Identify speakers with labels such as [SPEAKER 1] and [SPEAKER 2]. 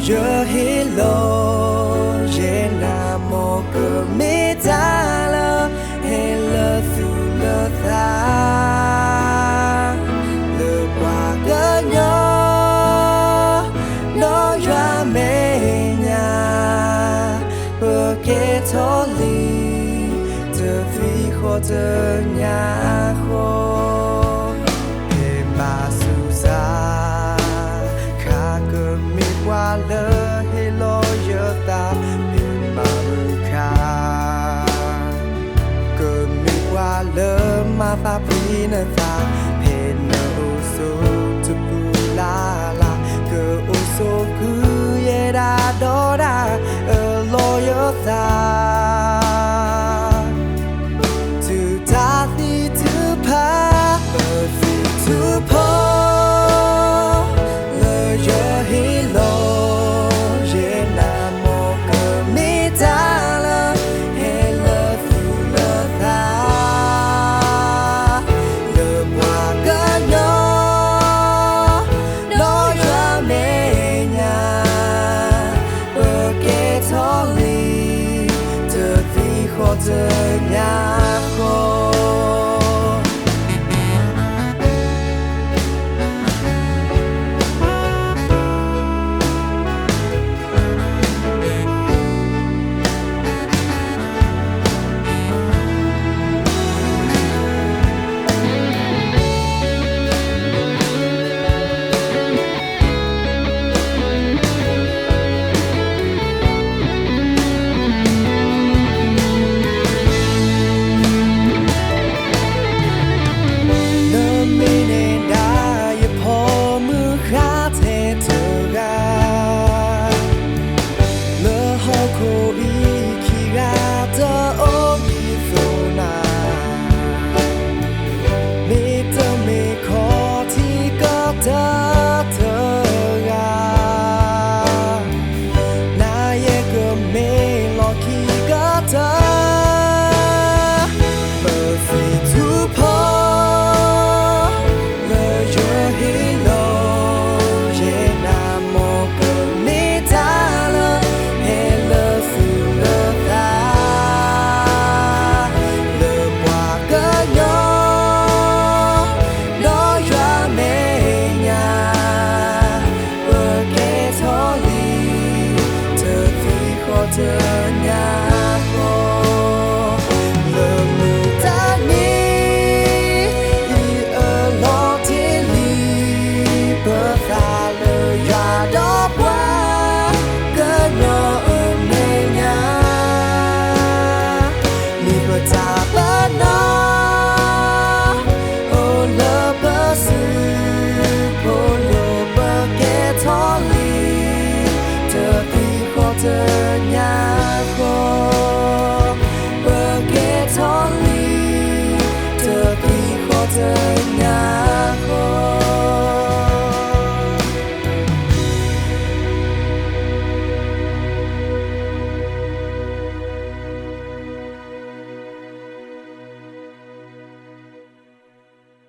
[SPEAKER 1] je hello je na mo que me ta la hello thu le tha le qua que nhớ nó ra mẹ nhà bờ kê thô li từ vì khó từ nhà khó qua lỡ hello giờ ta bên mà mưa khá cơn mi qua lỡ mà ta bị nở ta bên nở ô số tu bu la la cơ ô số cứ ye đã đó đã lo giờ ta từ ta thì từ pa vì từ pa từ nhà khô nhà